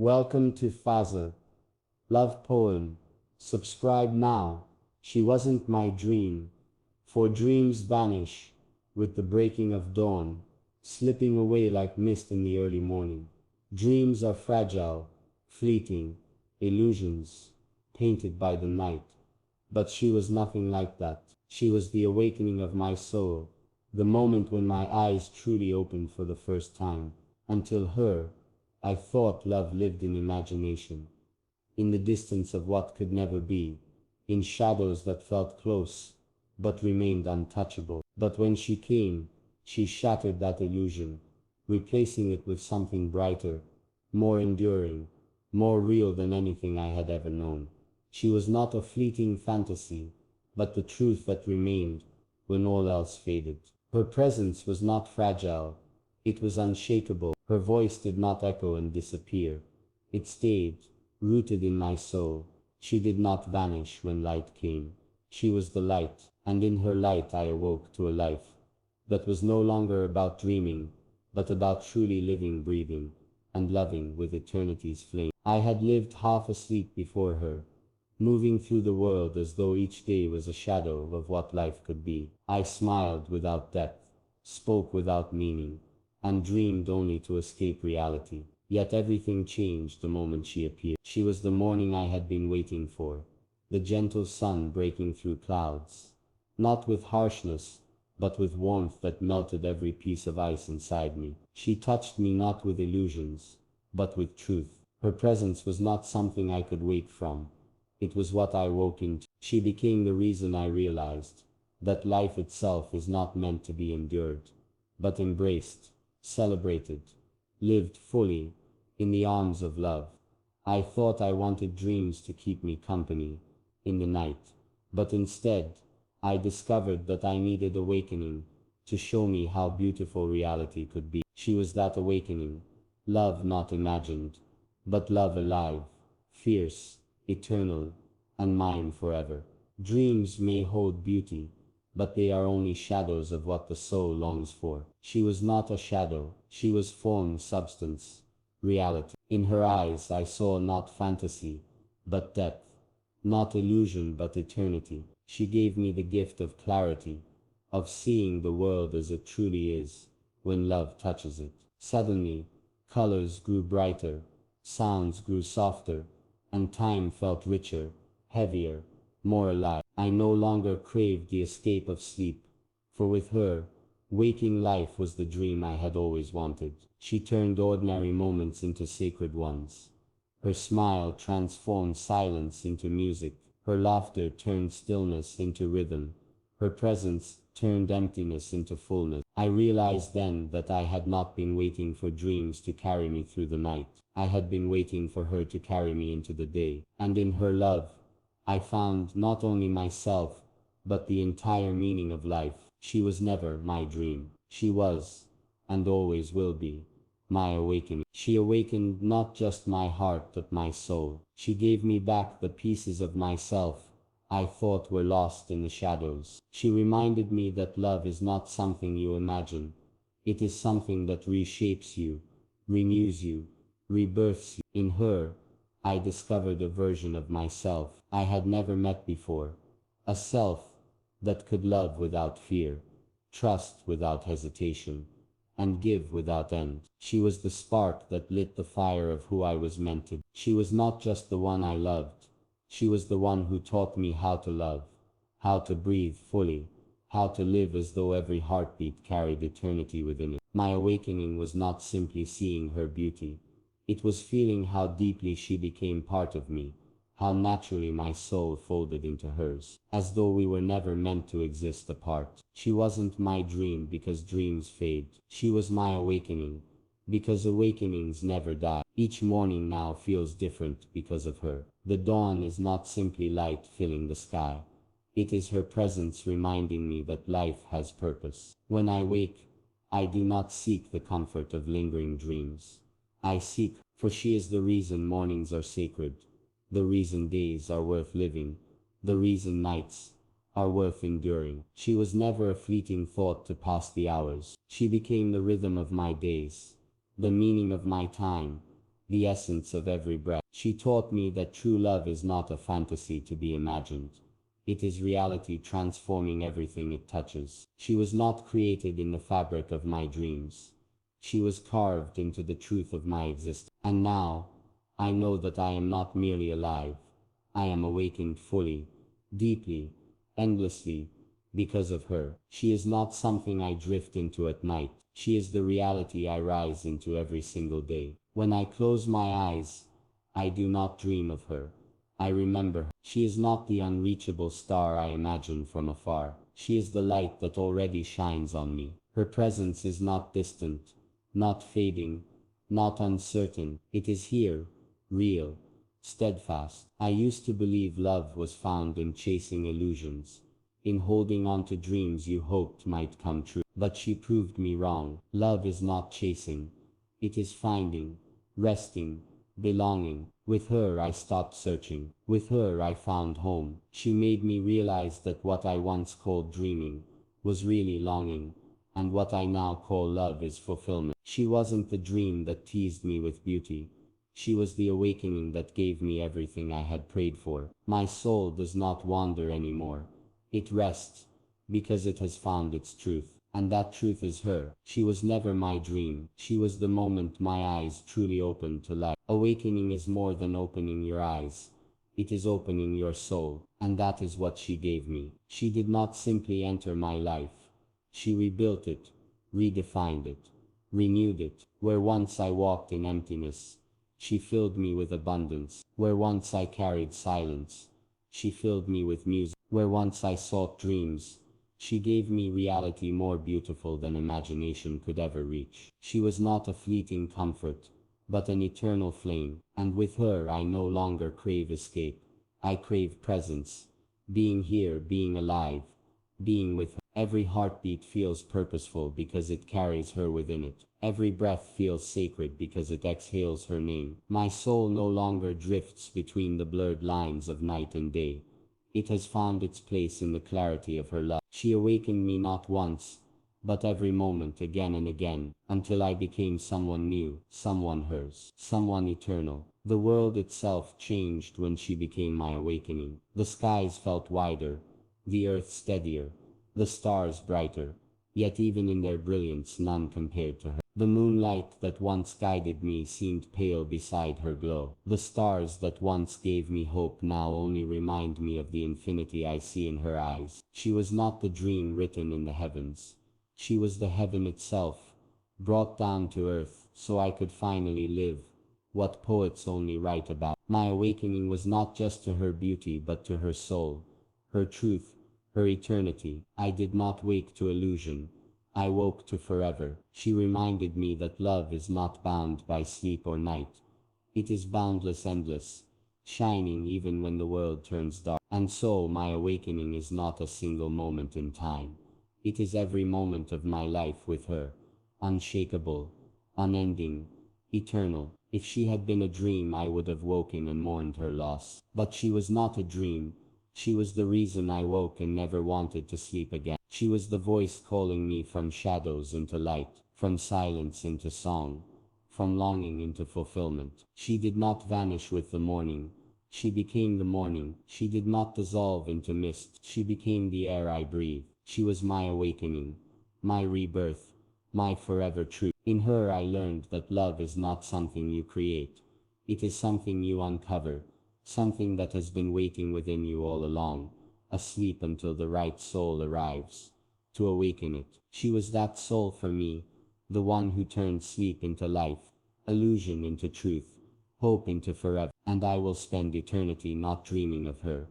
Welcome to Fazza, love poem. Subscribe now. She wasn't my dream, for dreams vanish with the breaking of dawn, slipping away like mist in the early morning. Dreams are fragile, fleeting, illusions, painted by the night. But she was nothing like that. She was the awakening of my soul, the moment when my eyes truly opened for the first time. Until her, I thought love lived in imagination, in the distance of what could never be, in shadows that felt close, but remained untouchable. But when she came, she shattered that illusion, replacing it with something brighter, more enduring, more real than anything I had ever known. She was not a fleeting fantasy, but the truth that remained when all else faded. Her presence was not fragile, it was unshakable. Her voice did not echo and disappear. It stayed, rooted in my soul. She did not vanish when light came. She was the light, and in her light I awoke to a life that was no longer about dreaming, but about truly living, breathing, and loving with eternity's flame. I had lived half asleep before her, moving through the world as though each day was a shadow of what life could be. I smiled without depth, spoke without meaning, and dreamed only to escape reality. Yet everything changed the moment she appeared. She was the morning I had been waiting for, the gentle sun breaking through clouds, not with harshness, but with warmth that melted every piece of ice inside me. She touched me not with illusions, but with truth. Her presence was not something I could wake from. It was what I woke into. She became the reason I realized that life itself is not meant to be endured, but embraced, celebrated, lived fully, in the arms of love. I thought I wanted dreams to keep me company in the night, but instead, I discovered that I needed awakening to show me how beautiful reality could be. She was that awakening, love not imagined, but love alive, fierce, eternal, and mine forever. Dreams may hold beauty, but they are only shadows of what the soul longs for. She was not a shadow, she was form, substance, reality. In her eyes I saw not fantasy, but depth, not illusion but eternity. She gave me the gift of clarity, of seeing the world as it truly is, when love touches it. Suddenly, colors grew brighter, sounds grew softer, and time felt richer, heavier, more alive. I no longer craved the escape of sleep, for with her, waking life was the dream I had always wanted. She turned ordinary moments into sacred ones. Her smile transformed silence into music. Her laughter turned stillness into rhythm. Her presence turned emptiness into fullness. I realized then that I had not been waiting for dreams to carry me through the night. I had been waiting for her to carry me into the day. And in her love, I found not only myself, but the entire meaning of life. She was never my dream. She was, and always will be, my awakening. She awakened not just my heart but my soul. She gave me back the pieces of myself I thought were lost in the shadows. She reminded me that love is not something you imagine. It is something that reshapes you, renews you, rebirths you. In her, I discovered a version of myself I had never met before. A self that could love without fear, trust without hesitation, and give without end. She was the spark that lit the fire of who I was meant to be. She was not just the one I loved. She was the one who taught me how to love, how to breathe fully, how to live as though every heartbeat carried eternity within it. My awakening was not simply seeing her beauty. It was feeling how deeply she became part of me, how naturally my soul folded into hers, as though we were never meant to exist apart. She wasn't my dream because dreams fade. She was my awakening, because awakenings never die. Each morning now feels different because of her. The dawn is not simply light filling the sky. It is her presence reminding me that life has purpose. When I wake, I do not seek the comfort of lingering dreams. I seek, for she is the reason mornings are sacred, the reason days are worth living, the reason nights are worth enduring. She was never a fleeting thought to pass the hours. She became the rhythm of my days, the meaning of my time, the essence of every breath. She taught me that true love is not a fantasy to be imagined. It is reality transforming everything it touches. She was not created in the fabric of my dreams. She was carved into the truth of my existence. And now, I know that I am not merely alive. I am awakened fully, deeply, endlessly, because of her. She is not something I drift into at night. She is the reality I rise into every single day. When I close my eyes, I do not dream of her. I remember her. She is not the unreachable star I imagine from afar. She is the light that already shines on me. Her presence is not distant, not fading, not uncertain. It is here, real, steadfast. I used to believe love was found in chasing illusions, in holding on to dreams you hoped might come true. But she proved me wrong. Love is not chasing. It is finding, resting, belonging. With her I stopped searching. With her I found home. She made me realize that what I once called dreaming was really longing, and what I now call love is fulfillment. She wasn't the dream that teased me with beauty. She was the awakening that gave me everything I had prayed for. My soul does not wander anymore. It rests, because it has found its truth. And that truth is her. She was never my dream. She was the moment my eyes truly opened to life. Awakening is more than opening your eyes. It is opening your soul. And that is what she gave me. She did not simply enter my life. She rebuilt it, redefined it, renewed it. Where once I walked in emptiness, she filled me with abundance. Where once I carried silence, she filled me with music. Where once I sought dreams, she gave me reality more beautiful than imagination could ever reach. She was not a fleeting comfort, but an eternal flame. And with her I no longer crave escape. I crave presence. Being here, being alive, being with her. Every heartbeat feels purposeful because it carries her within it. Every breath feels sacred because it exhales her name. My soul no longer drifts between the blurred lines of night and day. It has found its place in the clarity of her love. She awakened me not once, but every moment, again and again, until I became someone new, someone hers, someone eternal. The world itself changed when she became my awakening. The skies felt wider, the earth steadier, the stars brighter, yet even in their brilliance none compared to her. The moonlight that once guided me seemed pale beside her glow. The stars that once gave me hope now only remind me of the infinity I see in her eyes. She was not the dream written in the heavens. She was the heaven itself, brought down to earth so I could finally live what poets only write about. My awakening was not just to her beauty but to her soul, her truth, her eternity. I did not wake to illusion. I woke to forever. She reminded me that love is not bound by sleep or night. It is boundless, endless, shining even when the world turns dark. And so my awakening is not a single moment in time. It is every moment of my life with her, unshakable, unending, eternal. If she had been a dream I would have woken and mourned her loss. But she was not a dream. She was the reason I woke and never wanted to sleep again. She was the voice calling me from shadows into light, from silence into song, from longing into fulfillment. She did not vanish with the morning. She became the morning. She did not dissolve into mist. She became the air I breathe. She was my awakening, my rebirth, my forever truth. In her I learned that love is not something you create. It is something you uncover. Something that has been waiting within you all along, asleep until the right soul arrives to awaken it. She was that soul for me, the one who turned sleep into life, illusion into truth, hope into forever. And I will spend eternity not dreaming of her,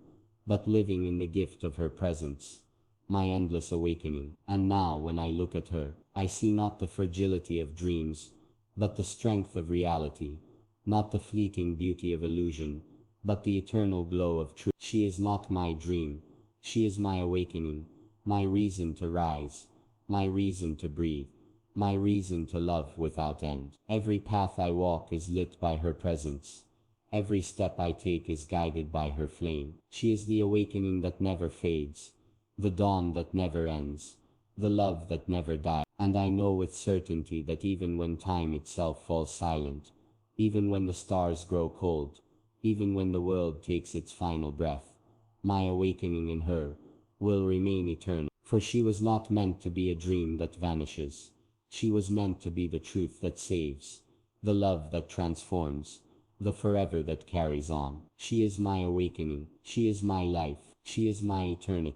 but living in the gift of her presence, my endless awakening. And now when I look at her, I see not the fragility of dreams, but the strength of reality, not the fleeting beauty of illusion, but the eternal glow of truth. She is not my dream. She is my awakening, my reason to rise, my reason to breathe, my reason to love without end. Every path I walk is lit by her presence. Every step I take is guided by her flame. She is the awakening that never fades, the dawn that never ends, the love that never dies. And I know with certainty that even when time itself falls silent, even when the stars grow cold, even when the world takes its final breath. My awakening in her will remain eternal, for she was not meant to be a dream that vanishes. She was meant to be the truth that saves, the love that transforms, the forever that carries on. She is my awakening, she is my life, she is my eternity.